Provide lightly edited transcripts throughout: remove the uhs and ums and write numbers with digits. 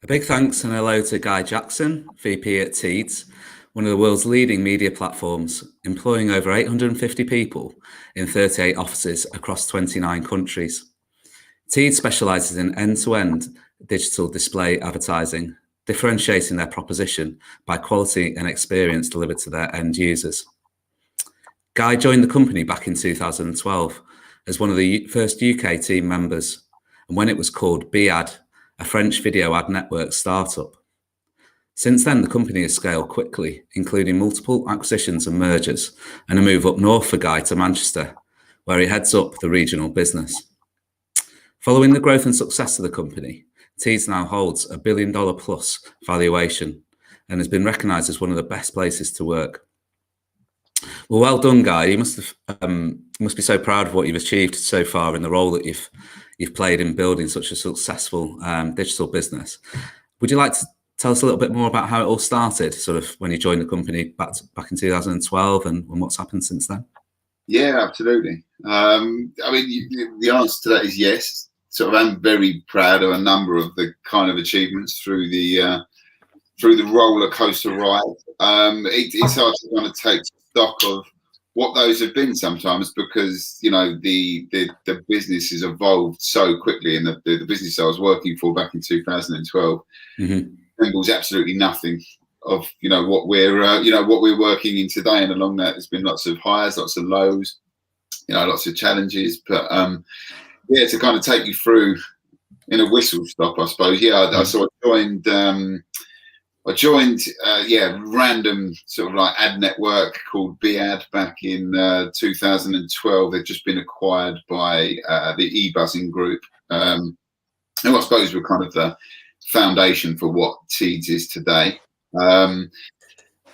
A big thanks and hello to Guy Jackson, VP at Teads, one of the world's leading media platforms, employing over 850 people in 38 offices across 29 countries. Teads specialises in end-to-end digital display advertising, differentiating their proposition by quality and experience delivered to their end users. Guy joined the company back in 2012 as one of the first UK team members, and when it was called BAD, a French video ad network startup. Since then, the company has scaled quickly, including multiple acquisitions and mergers, and a move up north for Guy to Manchester, where he heads up the regional business. Following the growth and success of the company, Teads now holds $1 billion plus valuation and has been recognised as one of the best places to work. Well done, Guy. You must be so proud of what you've achieved so far in the role that you've played in building such a successful digital business. Would you like to tell us a little bit more about how it all started, sort of when you joined the company back in 2012 and what's happened since then? Yeah, absolutely. I mean, the answer to that is yes. Sort of, I'm very proud of a number of the kind of achievements through the roller coaster ride. It's hard to kind of take stock of what those have been sometimes, because the business has evolved so quickly, and the business I was working for back in 2012 resembles absolutely nothing of what we're working in today. And along that, there's been lots of highs, lots of lows, lots of challenges. But to kind of take you through in a whistle stop, I suppose. I joined random sort of like ad network called BAD back in 2012. They'd just been acquired by the eBuzzing group, who I suppose were kind of the foundation for what Teads is today.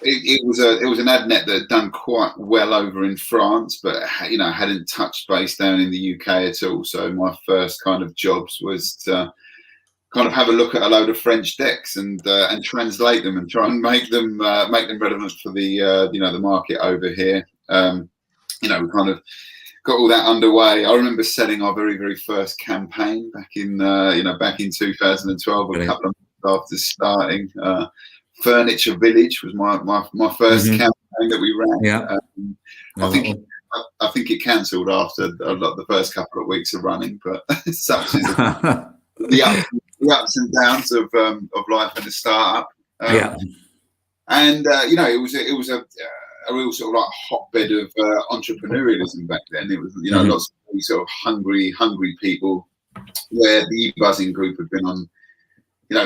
It was an ad net that had done quite well over in France, but hadn't touched base down in the UK at all. So my first kind of jobs was to kind of have a look at a load of French decks and translate them and try and make them relevant for the market over here. We kind of got all that underway. I remember selling our very, very first campaign back in 2012, a couple of months after starting. Furniture Village was my first campaign that we ran. Yeah. I think it cancelled after the first couple of weeks of running, but such is the ups and downs of life in a startup. And it was a real sort of like hotbed of entrepreneurialism back then. It was lots of really sort of hungry people, where the eBuzzing group had been on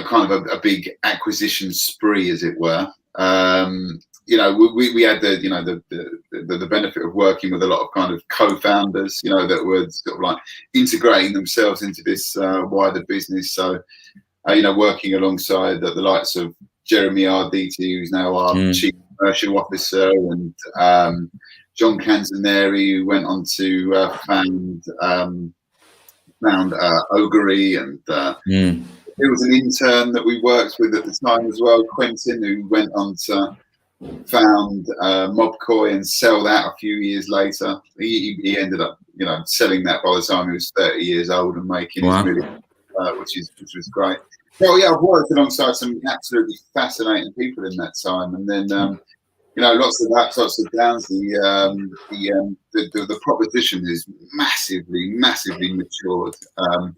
kind of a big acquisition spree, as it were. We had the benefit of working with a lot of kind of co-founders, that were sort of like integrating themselves into this wider business. So, working alongside the likes of Jeremy Arditi, who's now our chief commercial officer, and John Canzaneri, who went on to found Ogre, and there was an intern that we worked with at the time as well, Quentin, who went on to found Mobcoy and sell that a few years later. He ended up, selling that by the time he was 30 years old and making his million, which was great. Well, yeah, I've worked alongside some absolutely fascinating people in that time, and then lots of ups, lots of downs. The proposition is massively matured. I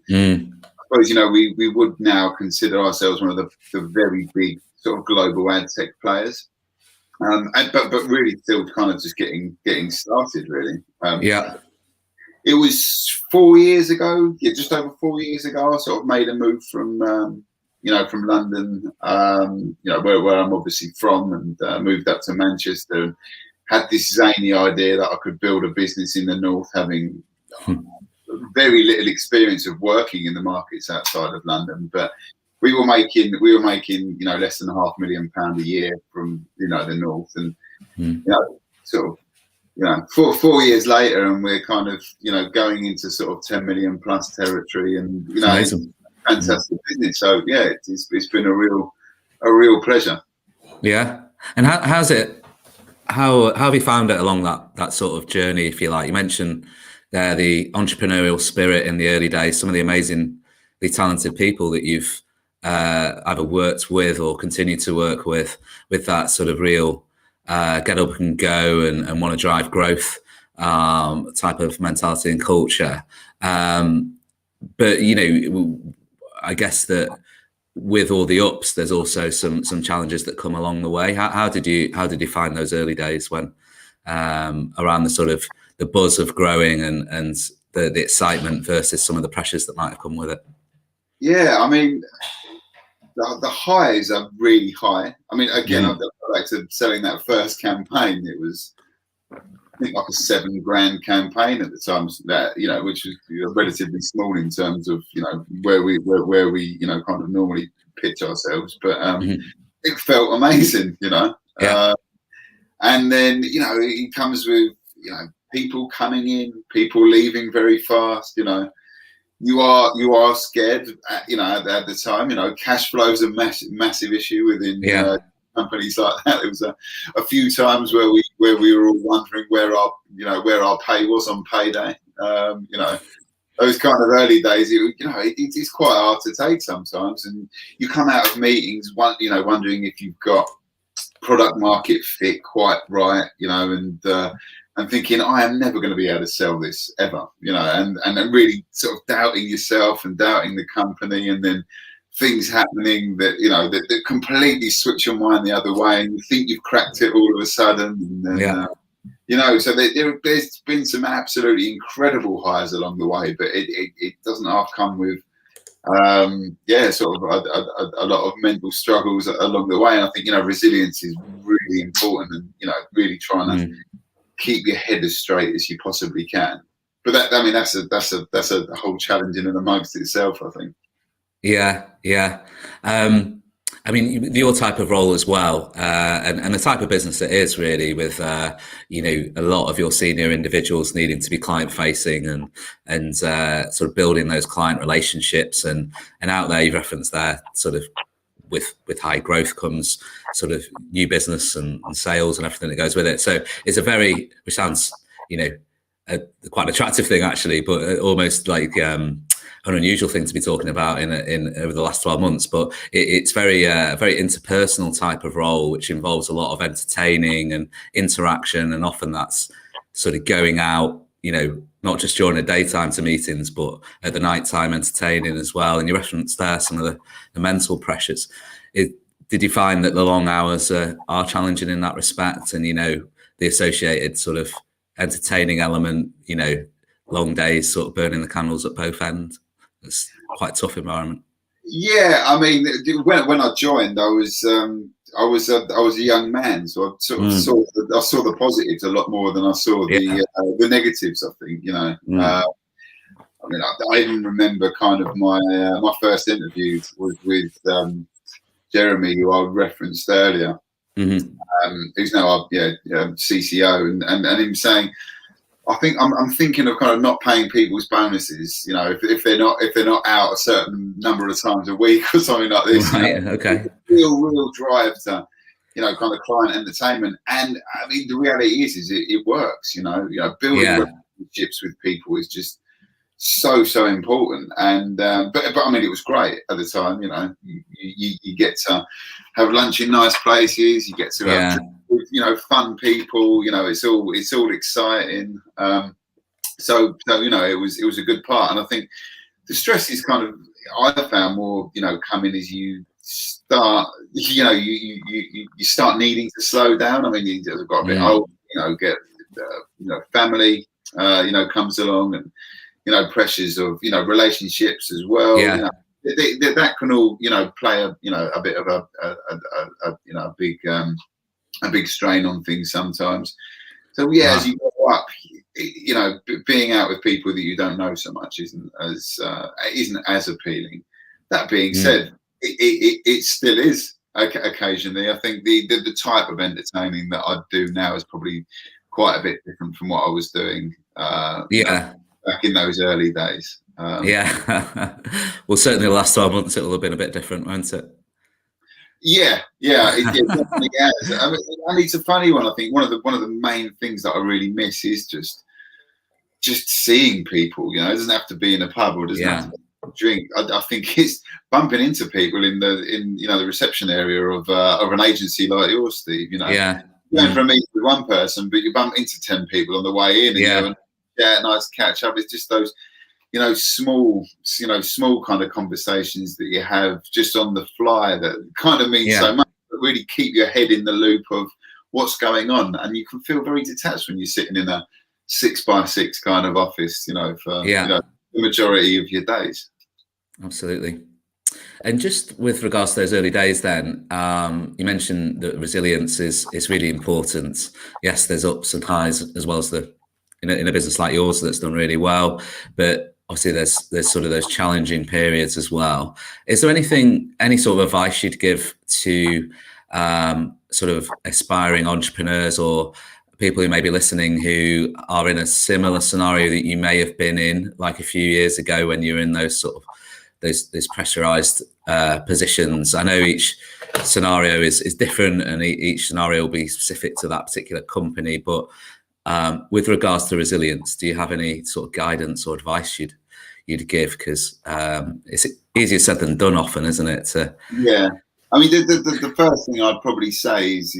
suppose we would now consider ourselves one of the very big sort of global ad tech players. But really still kind of just getting started, really. It was 4 years ago, just over 4 years ago, I sort of made a move from London, where I'm obviously from, and moved up to Manchester, and had this zany idea that I could build a business in the north, having very little experience of working in the markets outside of London, but we were making less than £500,000 a year from the north, and sort of 4 years later, and we're kind of going into sort of 10 million plus territory, and amazing. Fantastic business. So yeah, it's been a real pleasure. Yeah. And how have you found it along that sort of journey, if you like? You mentioned there the entrepreneurial spirit in the early days, some of the amazingly talented people that you've either worked with or continue to work with that sort of real get up and go and want to drive growth type of mentality and culture. But I guess that with all the ups, there's also some challenges that come along the way. How did you find those early days when around the sort of the buzz of growing and the excitement versus some of the pressures that might have come with it? Yeah, I mean, the highs are really high. I mean, again, I'll go back to selling that first campaign. It was, I think, like a $7,000 campaign at the time. That which was relatively small in terms of where we kind of normally pitch ourselves. But it felt amazing, Yeah. And then it comes with people coming in, people leaving very fast. You are scared, at the time. Cash flow is a massive issue within companies like that. There was a few times where we were all wondering where our pay was on payday. Those kind of early days, it's quite hard to take sometimes, and you come out of meetings, wondering if you've got product market fit quite right, and thinking, I am never going to be able to sell this ever, and then really sort of doubting yourself and doubting the company, and then things happening that that completely switch your mind the other way, and you think you've cracked it all of a sudden, and then, so there's been some absolutely incredible highs along the way, but it doesn't half come with sort of a lot of mental struggles along the way. And I think resilience is really important, and really trying to keep your head as straight as you possibly can. But that's a whole challenge in and amongst itself, I think. Yeah. I mean, your type of role as well, and the type of business it is really, with a lot of your senior individuals needing to be client facing and sort of building those client relationships, and out there, you've referenced there, sort of with high growth comes sort of new business and sales and everything that goes with it. So it's which sounds quite an attractive thing actually, but almost like an unusual thing to be talking about in over the last 12 months. But it's very interpersonal type of role, which involves a lot of entertaining and interaction, and often that's sort of going out, not just during the daytime to meetings, but at the nighttime entertaining as well. And you referenced there some of the mental pressures. Did you find that the long hours are challenging in that respect, and the associated sort of entertaining element, long days, sort of burning the candles at both ends? It's quite a tough environment. Yeah, I mean, when I joined, I was a young man, so I sort of saw the positives a lot more than I saw the negatives. I think, I mean, I even remember kind of my first interview was with Jeremy, who I referenced earlier, who's now our CCO, and him saying, I think I'm thinking of kind of not paying people's bonuses, if they're not out a certain number of times a week or something like this. Right. Okay. Real drive to, kind of client entertainment. And I mean, the reality is it works. Building relationships with people is just so important. And but I mean, it was great at the time. You get to have lunch in nice places. You get to have with, fun people. It's all exciting. So it was a good part. And I think the stress is kind of, I found more coming as you start you start needing to slow down. I mean, you've got a bit old, get family comes along, and pressures of relationships as well. That can all play a bit of a big strain on things sometimes. So as you grow up, being out with people that you don't know so much isn't as appealing. That being said, it still is occasionally. I think the type of entertaining that I do now is probably quite a bit different from what I was doing back in those early days. Well, certainly the last 12 months it will have been a bit different, won't it? It definitely has. I mean, and it's a funny one. I think one of the main things that I really miss is just seeing people. It doesn't have to be in a pub, or doesn't have to be drink. I think it's bumping into people in the reception area of an agency like yours, Steve. Yeah. You're going for a meeting with one person, but you bump into 10 people on the way in, and nice catch up. It's just those, small kind of conversations that you have just on the fly that kind of mean so much. That really keep your head in the loop of what's going on, and you can feel very detached when you're sitting in a 6x6 kind of office, for the majority of your days. Absolutely. And just with regards to those early days then, you mentioned that resilience is really important. Yes, there's ups and highs, as well as in a business like yours that's done really well, but obviously there's sort of those challenging periods as well. Is there any sort of advice you'd give to sort of aspiring entrepreneurs or people who may be listening who are in a similar scenario that you may have been in like a few years ago when you're in those sort of those pressurized positions? I know each scenario is different, and each scenario will be specific to that particular company, but with regards to resilience, do you have any sort of guidance or advice you'd give? Because it's easier said than done often, isn't it? Yeah. I mean, the first thing I'd probably say is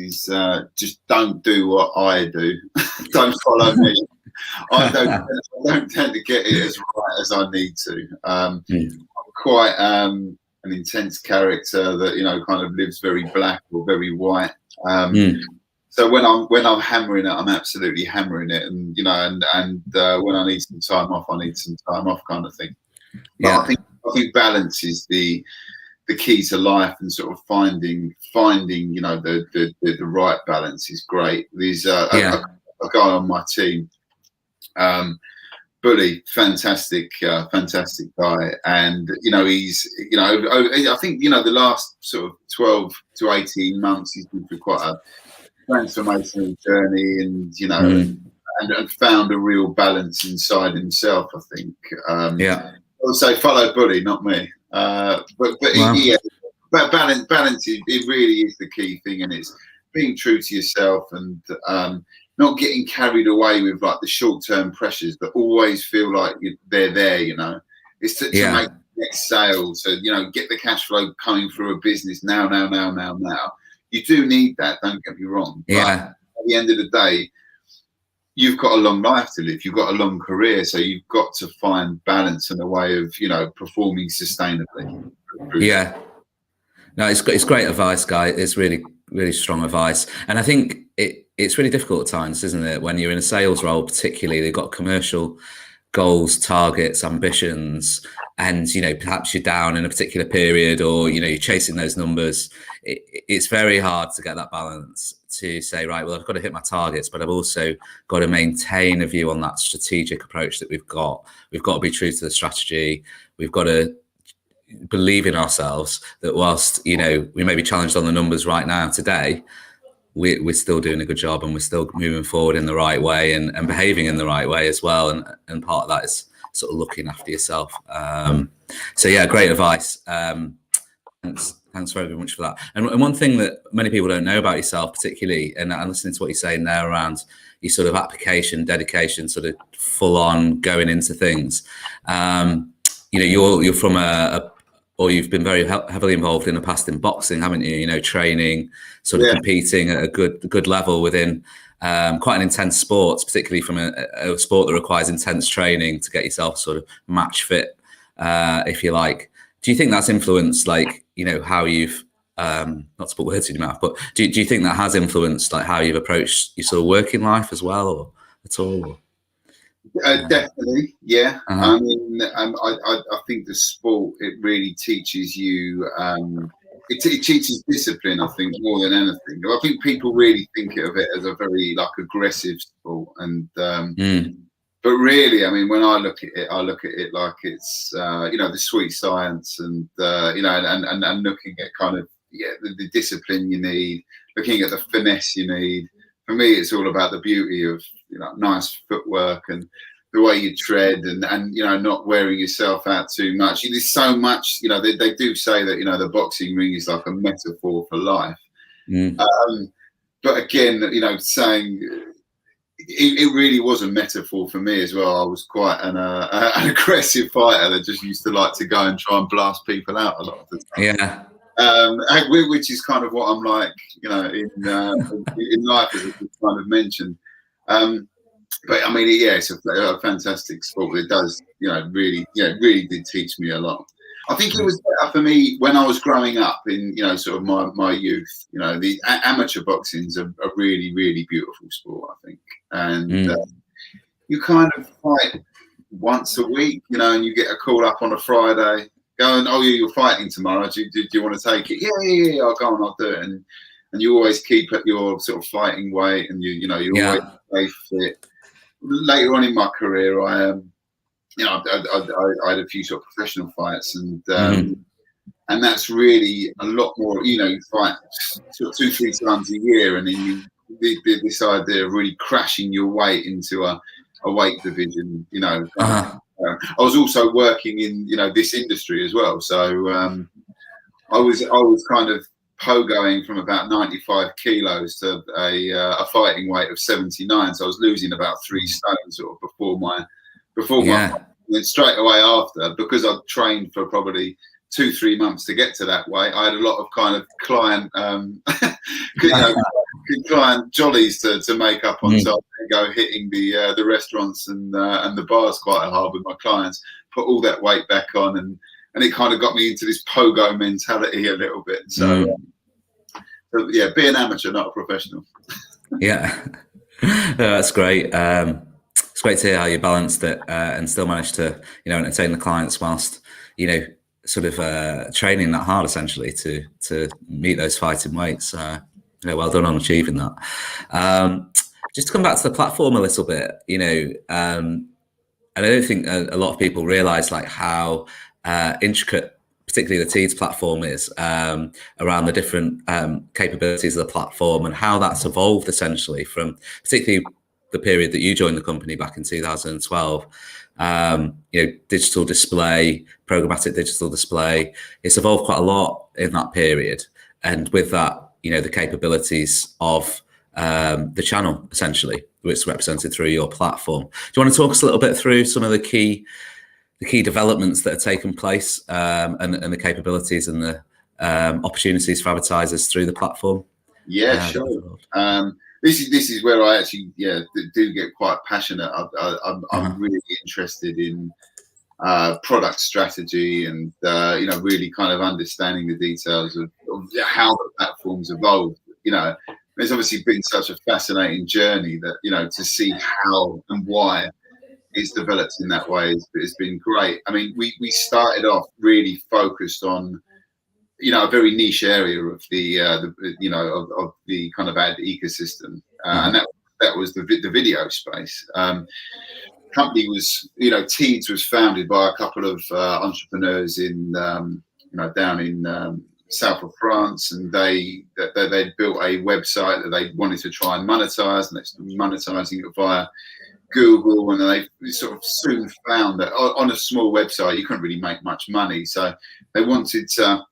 just don't do what I do. Don't follow me. I don't tend to get it as right as I need to. I'm quite an intense character that kind of lives very black or very white. So when I'm hammering it, I'm absolutely hammering it, and when I need some time off, I need some time off, kind of thing. But I think balance is the key to life, and sort of finding the right balance is great. There's a guy on my team, Bully, fantastic guy, and he's I think the last sort of 12 to 18 months he's been through quite a transformational journey, and found a real balance inside himself, I think. I would say follow Bully, not me. But balance it really is the key thing, and it's being true to yourself, and not getting carried away with like the short-term pressures that always feel like they're there. It's to make the next sale, so get the cash flow coming through a business now. You do need that, don't get me wrong. But at the end of the day, you've got a long life to live. You've got a long career, so you've got to find balance and a way of performing sustainably. Yeah, no, it's great advice, Guy. It's really, really strong advice, and I think it's really difficult at times, isn't it? When you're in a sales role, particularly, they've got commercial goals, targets, ambitions, and perhaps you're down in a particular period, or you're chasing those numbers. It's very hard to get that balance to say, right, well, I've got to hit my targets, but I've also got to maintain a view on that strategic approach that we've got. We've got to be true to the strategy. We've got to believe in ourselves that whilst we may be challenged on the numbers right now today, we're still doing a good job, and we're still moving forward in the right way, and behaving in the right way as well. And part of that is sort of looking after yourself. So yeah, great advice. Thanks very much for that. And one thing that many people don't know about yourself, particularly, and I'm listening to what you're saying there around your sort of application, dedication, sort of full on going into things. You're from or you've been very heavily involved in the past in boxing, haven't you? Training, sort of competing at a good level within quite an intense sport, particularly from a sport that requires intense training to get yourself sort of match fit, if you like. Do you think that's influenced, how you've, not to put words in your mouth, but do you think that has influenced how you've approached your sort of working life as well, or at all? Or? Definitely, yeah. I mean, I think the sport, it really teaches you. It teaches discipline, I think, more than anything. I think people really think of it as a very aggressive sport, and but really, I mean, when I look at it like it's the sweet science, and and looking at kind of the discipline you need, looking at the finesse you need. For me, it's all about the beauty of nice footwork and the way you tread, and not wearing yourself out too much. There's so much, they do say that the boxing ring is like a metaphor for life. But again, saying it really was a metaphor for me as well. I was quite an aggressive fighter that just used to like to go and try and blast people out a lot of the time. Yeah. Which is kind of what I'm like, in life, as I kind of mentioned. But I mean, yeah, it's a fantastic sport. It does, really did teach me a lot. I think it was better for me when I was growing up in, sort of my youth. The amateur boxing is a really, really beautiful sport, I think. And you kind of fight once a week, and you get a call up on a Friday going, oh, you're fighting tomorrow. Do you want to take it? Yeah, I'll go and I'll do it. And you always keep at your sort of fighting weight, and you always stay fit. Later on in my career, I had a few sort of professional fights, and that's really a lot more. You fight 2-3 times a year, and then this idea of really crashing your weight into a weight division. I was also working in this industry as well, so I was kind of pogoing from about 95 kilos to a fighting weight of 79. So I was losing about 3 stone sort of before my and then straight away after, because I'd trained for probably 2-3 months to get to that weight, I had a lot of kind of client client jollies to make up on. So I go hitting the restaurants and the bars quite hard with my clients, put all that weight back on, and it kind of got me into this pogo mentality a little bit. So, yeah, be an amateur, not a professional. Yeah, that's great. It's great to hear how you balanced it and still managed to, entertain the clients whilst, sort of training that hard, essentially, to meet those fighting weights. Well done on achieving that. Just to come back to the platform a little bit, and I don't think a lot of people realise like how intricate, particularly the Teads platform is, around the different capabilities of the platform and how that's evolved essentially from particularly the period that you joined the company back in 2012. Digital display, programmatic digital display, it's evolved quite a lot in that period. And with that, the capabilities of the channel, essentially, which is represented through your platform. Do you want to talk us a little bit through some of the key developments that have taken place and the capabilities and the opportunities for advertisers through the platform? Yeah, sure. This is where I actually do get quite passionate. I'm really interested in product strategy and really kind of understanding the details of how the platform's evolved. There's obviously been such a fascinating journey that to see how and why it's developed in that way has been great. I mean, we started off really focused on a very niche area of the of the kind of ad ecosystem, and that was the video space. Company was Teads was founded by a couple of entrepreneurs in down in south of France, and they'd built a website that they wanted to try and monetize, and they're monetizing it via Google, and they sort of soon found that on a small website you couldn't really make much money, so they wanted to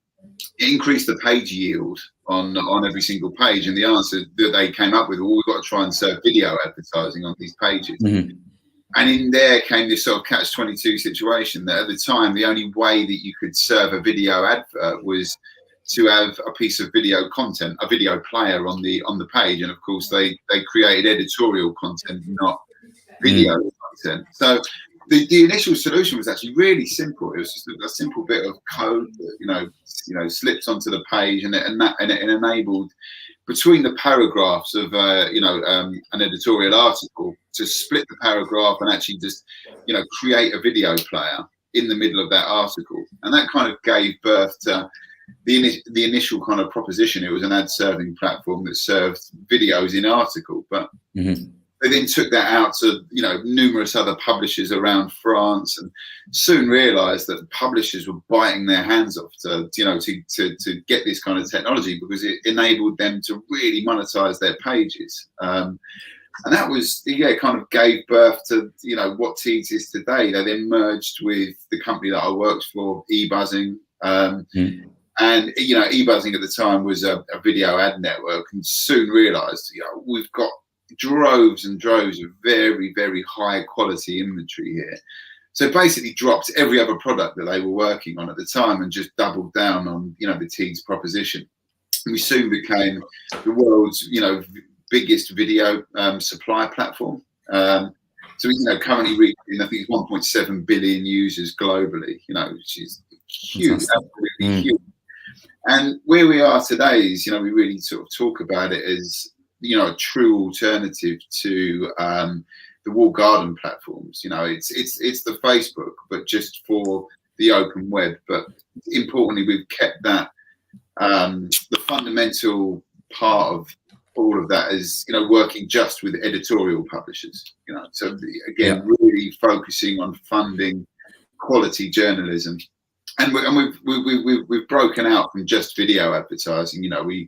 increase the page yield on every single page, and the answer that they came up with, well, we've got to try and serve video advertising on these pages. And in there came this sort of catch-22 situation that at the time the only way that you could serve a video advert was to have a piece of video content, a video player on the page, and of course they created editorial content, not video content. So the initial solution was actually really simple. It was just a simple bit of code that slips onto the page, and it enabled between the paragraphs of an editorial article to split the paragraph and actually just create a video player in the middle of that article, and that kind of gave birth to the initial kind of proposition. It was an ad serving platform that served videos in article, but they then took that out to numerous other publishers around France, and soon realised that publishers were biting their hands off to get this kind of technology, because it enabled them to really monetize their pages. And that was kind of gave birth to what Teads is today. They then merged with the company that I worked for, eBuzzing. And eBuzzing at the time was a video ad network, and soon realised we've got droves and droves of very, very high quality inventory here. So basically dropped every other product that they were working on at the time and just doubled down on, you know, the Teads proposition. And we soon became the world's, you know, biggest video supply platform. So, you know, currently reaching, I think it's 1.7 billion users globally, you know, which is huge, absolutely huge. And where we are today is, you know, we really sort of talk about it as, you know, a true alternative to the walled garden platforms. You know, it's the Facebook, but just for the open web. But importantly, we've kept that the fundamental part of all of that is, you know, working just with editorial publishers. You know, so again, really focusing on funding quality journalism. And we've broken out from just video advertising. You know, we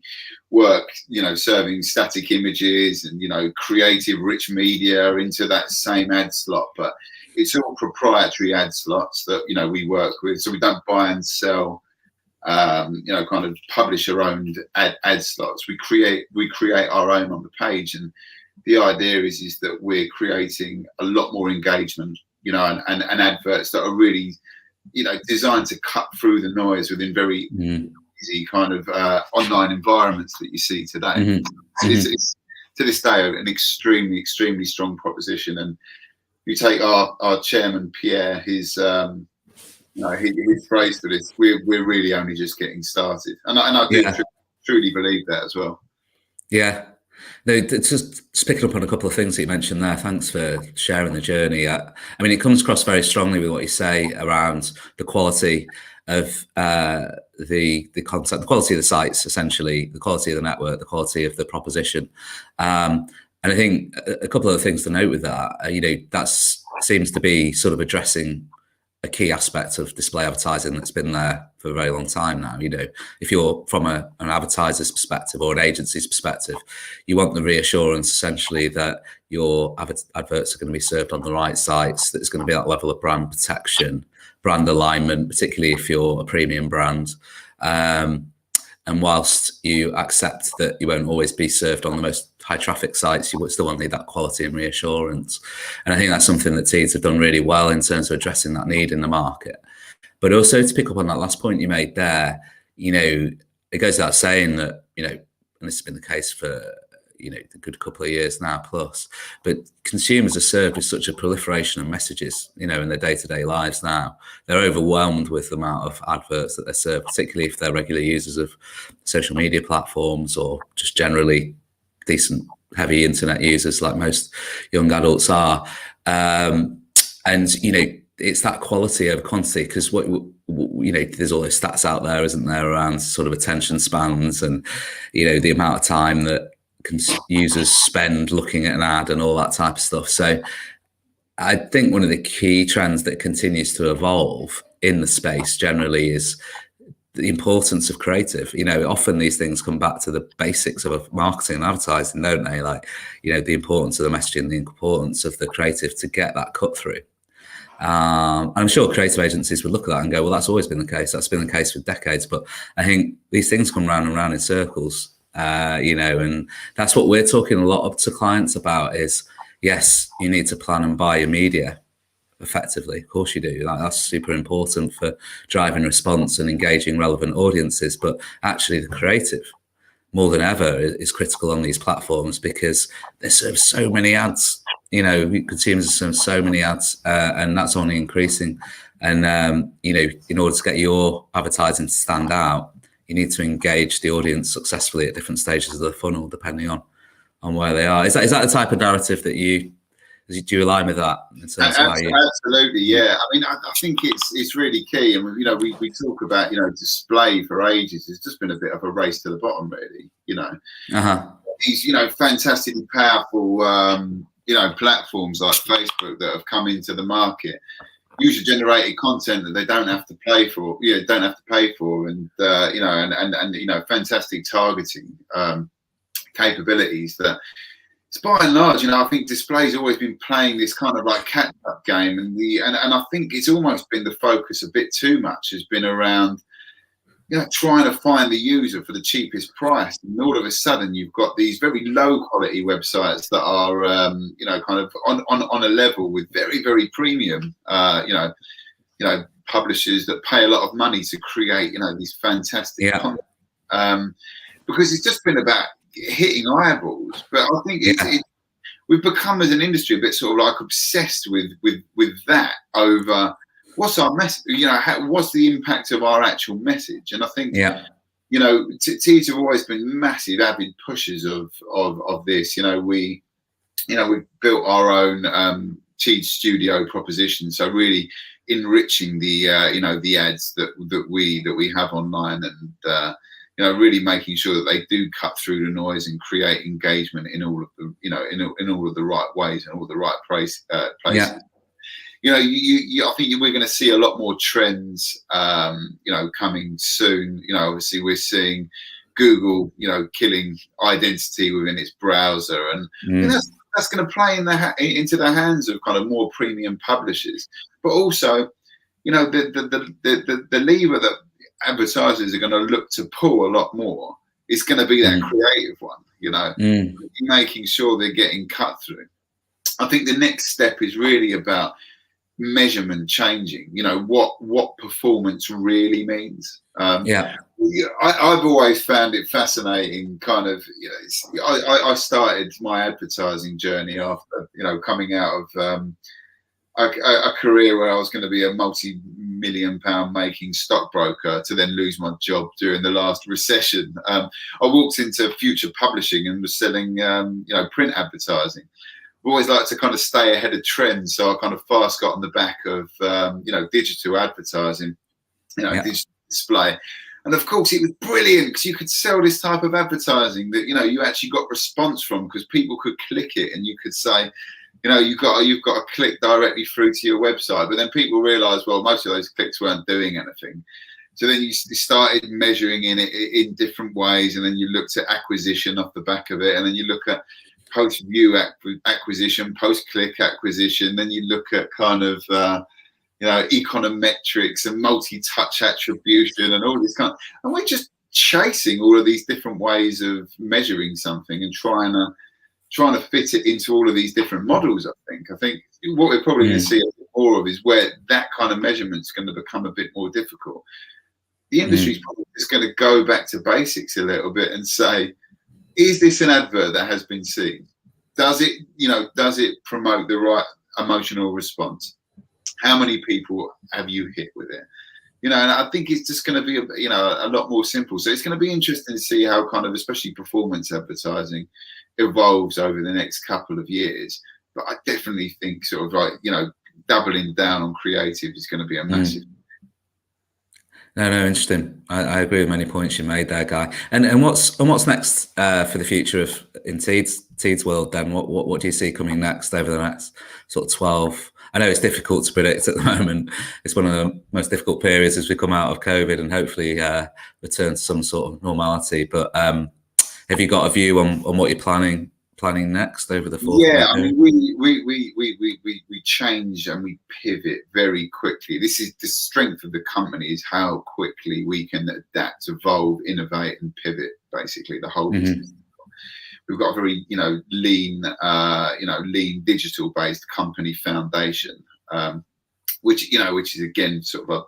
work, you know, serving static images and, you know, creative rich media into that same ad slot, but it's all proprietary ad slots that, you know, we work with. So we don't buy and sell, you know, kind of publisher owned ad slots. We create our own on the page, and the idea is that we're creating a lot more engagement, you know, and adverts that are really, you know, designed to cut through the noise within very easy kind of online environments that you see today. It's to this day an extremely strong proposition. And you take our chairman Pierre, his you know, his phrase for this: we're really only just getting started, and I do truly believe that as well. Yeah. No, just picking up on a couple of things that you mentioned there. Thanks for sharing the journey. I mean, it comes across very strongly with what you say around the quality of the content, the quality of the sites, essentially, the quality of the network, the quality of the proposition. And I think a couple of the things to note with that, you know, that seems to be sort of addressing a key aspect of display advertising that's been there for a very long time now. You know, if you're from an advertiser's perspective or an agency's perspective, you want the reassurance essentially that your adverts are going to be served on the right sites, that there's going to be that level of brand protection, brand alignment, particularly if you're a premium brand. And whilst you accept that you won't always be served on the most high traffic sites, you would still want to need that quality and reassurance. And I think that's something that Teads have done really well in terms of addressing that need in the market. But also to pick up on that last point you made there, you know, it goes without saying that, you know, and this has been the case for, you know, a good couple of years now plus, but consumers are served with such a proliferation of messages, you know, in their day-to-day lives now. They're overwhelmed with the amount of adverts that they're served, particularly if they're regular users of social media platforms or just generally decent, heavy internet users like most young adults are. And, you know, it's that quality over quantity, because what, you know, there's all those stats out there, isn't there, around sort of attention spans and, you know, the amount of time that users spend looking at an ad and all that type of stuff. So I think one of the key trends that continues to evolve in the space generally is the importance of creative. You know, often these things come back to the basics of marketing and advertising, don't they? Like, you know, the importance of the messaging, the importance of the creative to get that cut through. I'm sure creative agencies would look at that and go, well, that's always been the case. That's been the case for decades. But I think these things come round and round in circles. You know, and that's what we're talking a lot to clients about is, yes, you need to plan and buy your media effectively. Of course you do. That's super important for driving response and engaging relevant audiences. But actually the creative, more than ever, is critical on these platforms because they serve so many ads. You know, consumers serve so many ads and that's only increasing. And, you know, in order to get your advertising to stand out, you need to engage the audience successfully at different stages of the funnel, depending on where they are. Is that the type of narrative that do you align with that? In terms of how you... Absolutely, yeah. I mean, I think it's really key. And, you know, we talk about, you know, display for ages. It's just been a bit of a race to the bottom, really, you know. These, you know, fantastically powerful, you know, platforms like Facebook that have come into the market, user-generated content that they don't have to pay for, and you know, and you know, fantastic targeting capabilities that, by and large, you know, I think display's always been playing this kind of like catch-up game, and I think it's almost been the focus a bit too much has been around trying to find the user for the cheapest price, and all of a sudden you've got these very low quality websites that are, kind of on a level with very, very premium, publishers that pay a lot of money to create, these fantastic content, because it's just been about hitting eyeballs. But I think we've become as an industry a bit sort of like obsessed with that over what's our message, what's the impact of our actual message. And I think, Teads have always been massive, avid pushers of this. We've built our own Teads studio proposition. So really enriching the, the ads that we have online, and, really making sure that they do cut through the noise and create engagement in all of the, in all of the right ways and all the right places. I think we're going to see a lot more trends, coming soon. Obviously we're seeing Google, killing identity within its browser, and that's going to play into the hands of kind of more premium publishers. But also, the lever that advertisers are going to look to pull a lot more is going to be that creative one, making sure they're getting cut through. I think the next step is really about measurement changing, what performance really means. I've always found it fascinating, kind of, I started my advertising journey after, coming out of a career where I was going to be a multi-million-pound making stockbroker, to then lose my job during the last recession. I walked into future publishing and was selling, print advertising. I've always liked to kind of stay ahead of trends, so I kind of fast got on the back of, digital advertising, digital display. And of course, it was brilliant because you could sell this type of advertising that, you actually got response from, because people could click it and you could say, you've got to click directly through to your website. But then people realised, well, most of those clicks weren't doing anything. So then you started measuring in different ways, and then you looked at acquisition off the back of it, and then you look at post-view acquisition, post-click acquisition. Then you look at kind of, econometrics and multi-touch attribution and all this kind of, and we're just chasing all of these different ways of measuring something and trying to fit it into all of these different models. I think what we're probably going to see more of is where that kind of measurement is going to become a bit more difficult. The industry is probably just going to go back to basics a little bit and say, is this an advert that has been seen? Does it promote the right emotional response? How many people have you hit with it? And I think it's just going to be a lot more simple. So it's going to be interesting to see how kind of, especially performance advertising, evolves over the next couple of years. But I definitely think sort of like, doubling down on creative is going to be a massive. No, interesting. I agree with many points you made there, Guy. And what's next for the future in Teads world then? What do you see coming next over the next sort of 12? I know it's difficult to predict at the moment. It's one of the most difficult periods as we come out of COVID and hopefully return to some sort of normality. But have you got a view on what you're planning next over the fall? Yeah, I mean, we change and we pivot very quickly. This is the strength of the company, is how quickly we can adapt, evolve, innovate, and pivot. Basically, the whole business. We've got a very, lean, lean digital-based company foundation, which is again sort of a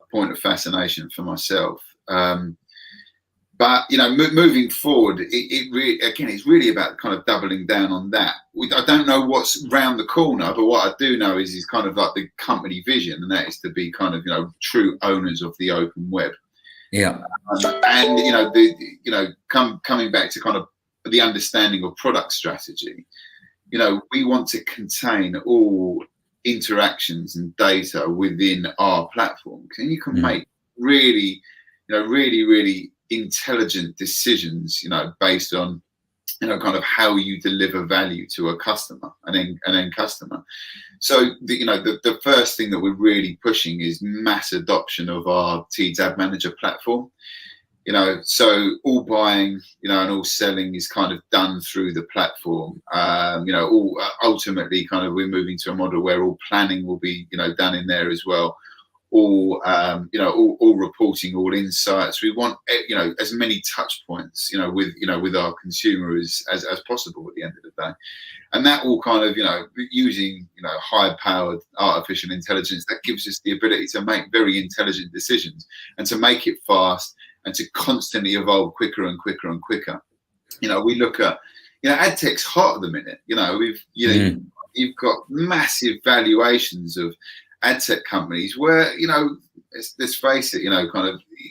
point of fascination for myself. But moving forward, it's really about kind of doubling down on that. I don't know what's round the corner, but what I do know is kind of like the company vision, and that is to be kind of true owners of the open web. Yeah. And coming back to kind of the understanding of product strategy, we want to contain all interactions and data within our platform, and you can make really intelligent decisions, based on, kind of how you deliver value to a customer, an end customer. So, the first thing that we're really pushing is mass adoption of our Teads Ad Manager platform. So all buying, and all selling is kind of done through the platform. All ultimately kind of we're moving to a model where all planning will be, done in there as well. all all reporting, all insights. We want as many touch points with our consumers as possible at the end of the day. And that all kind of using high powered artificial intelligence that gives us the ability to make very intelligent decisions and to make it fast and to constantly evolve quicker and quicker and quicker. We look at ad tech's hot at the minute. You've got massive valuations of ad tech companies where let's face it,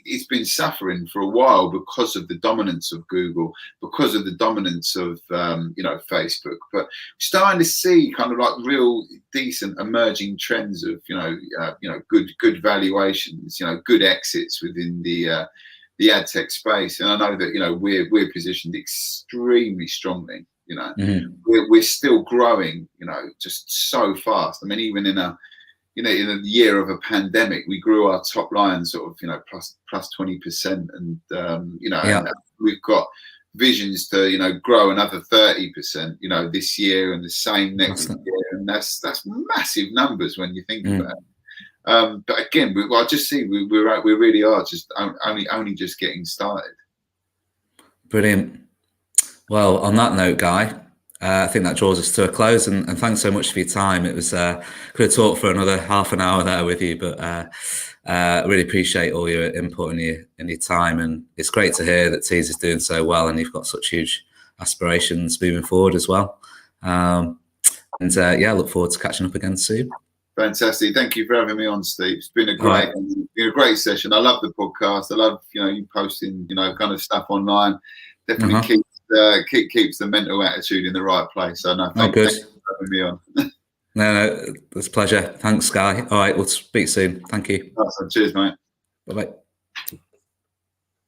it's been suffering for a while because of the dominance of Google, because of the dominance of Facebook. But starting to see kind of like real decent emerging trends of good valuations, good exits within the ad tech space. And I know that we're positioned extremely strongly. We're still growing, just so fast. I mean, even in a year of a pandemic, we grew our top line sort of plus 20%, and and we've got visions to grow another 30% this year and the same next year, and that's massive numbers when you think about it. But again, I just see we really are just only just getting started. Brilliant. Well, on that note, Guy, I think that draws us to a close, and thanks so much for your time. It was could have talked for another half an hour there with you, but I really appreciate all your input and your time, and it's great to hear that Teads is doing so well and you've got such huge aspirations moving forward as well. I look forward to catching up again soon. Fantastic. Thank you for having me on, Steve. It's been a great session. I love the podcast. I love you posting kind of stuff online. Definitely keeps the mental attitude in the right place. So no, thank you for having me on. No, it's a pleasure. Thanks, Guy. All right, we'll speak soon. Thank you. Awesome. Cheers, mate. Bye-bye.